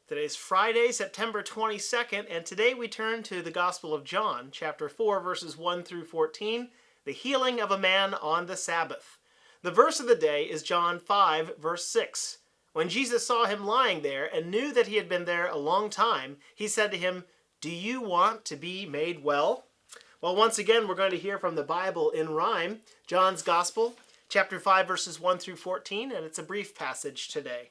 Today's Friday, September 22nd, and today we turn to the Gospel of John, chapter 4, verses 1 through 14, the healing of a man on the Sabbath. The verse of the day is John 5, verse 6. When Jesus saw him lying there and knew that he had been there a long time, he said to him, "Do you want to be made well?" Well, once again, we're going to hear from the Bible in rhyme, John's Gospel, chapter 5, verses 1 through 14, and it's a brief passage today.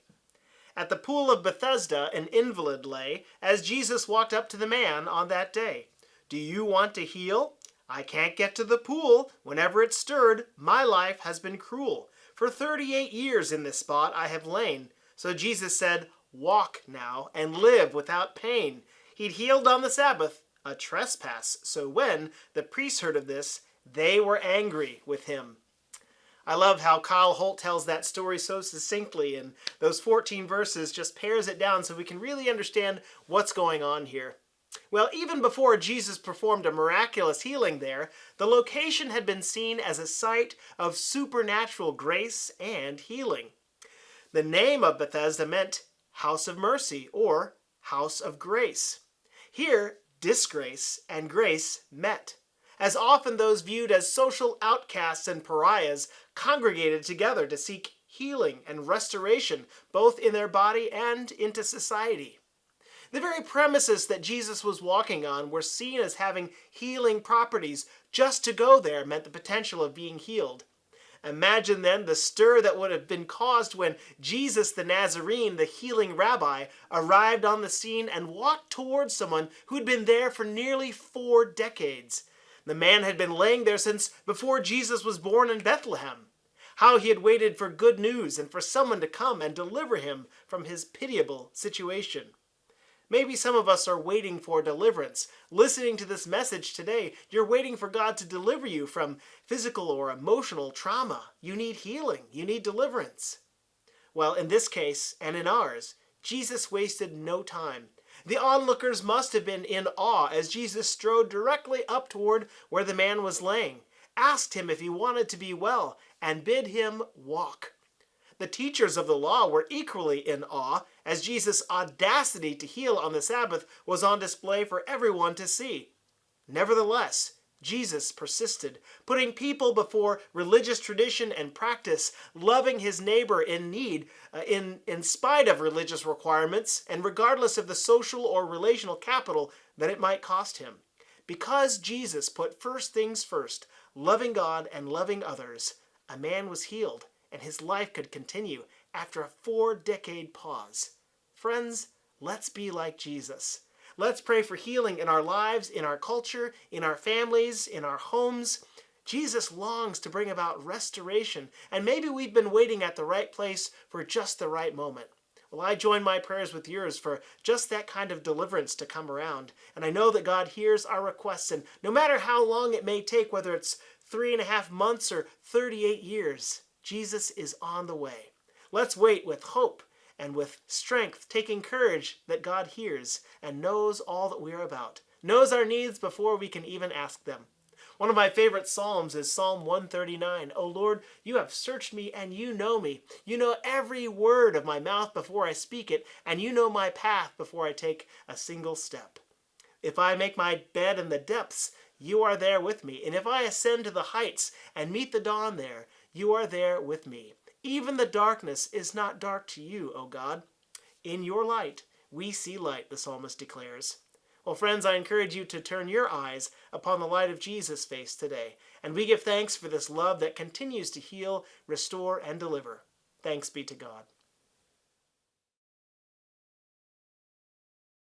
At the pool of Bethesda, an invalid lay, as Jesus walked up to the man on that day. "Do you want to heal? I can't get to the pool. Whenever it's stirred, my life has been cruel. For 38 years in this spot I have lain." So Jesus said, "Walk now and live without pain." He'd healed on the Sabbath, a trespass. So when the priests heard of this, they were angry with him. I love how Kyle Holt tells that story so succinctly, and those 14 verses just pares it down so we can really understand what's going on here. Well, even before Jesus performed a miraculous healing there, the location had been seen as a site of supernatural grace and healing. The name of Bethesda meant House of Mercy or House of Grace. Here, disgrace and grace met, as often those viewed as social outcasts and pariahs congregated together to seek healing and restoration, both in their body and into society. The very premises that Jesus was walking on were seen as having healing properties. Just to go there meant the potential of being healed. Imagine then the stir that would have been caused when Jesus the Nazarene, the healing rabbi, arrived on the scene and walked towards someone who had been there for nearly 4 decades. The man had been laying there since before Jesus was born in Bethlehem. How he had waited for good news and for someone to come and deliver him from his pitiable situation. Maybe some of us are waiting for deliverance. Listening to this message today, you're waiting for God to deliver you from physical or emotional trauma. You need healing. You need deliverance. Well, in this case, and in ours, Jesus wasted no time. The onlookers must have been in awe as Jesus strode directly up toward where the man was laying, asked him if he wanted to be well, and bid him walk. The teachers of the law were equally in awe as Jesus' audacity to heal on the Sabbath was on display for everyone to see. Nevertheless, Jesus persisted, putting people before religious tradition and practice, loving his neighbor in need in spite of religious requirements and regardless of the social or relational capital that it might cost him. Because Jesus put first things first, loving God and loving others, a man was healed and his life could continue after a 4-decade pause. Friends, let's be like Jesus. Let's pray for healing in our lives, in our culture, in our families, in our homes. Jesus longs to bring about restoration, and maybe we've been waiting at the right place for just the right moment. Well, I join my prayers with yours for just that kind of deliverance to come around. And I know that God hears our requests, and no matter how long it may take, whether it's 3.5 months or 38 years, Jesus is on the way. Let's wait with hope and with strength, taking courage that God hears and knows all that we are about, knows our needs before we can even ask them. One of my favorite psalms is Psalm 139. "O Lord, you have searched me and you know me. You know every word of my mouth before I speak it, and you know my path before I take a single step. If I make my bed in the depths, you are there with me. And if I ascend to the heights and meet the dawn there, you are there with me. Even the darkness is not dark to you, O God. In your light, we see light," the psalmist declares. Well, friends, I encourage you to turn your eyes upon the light of Jesus' face today. And we give thanks for this love that continues to heal, restore, and deliver. Thanks be to God.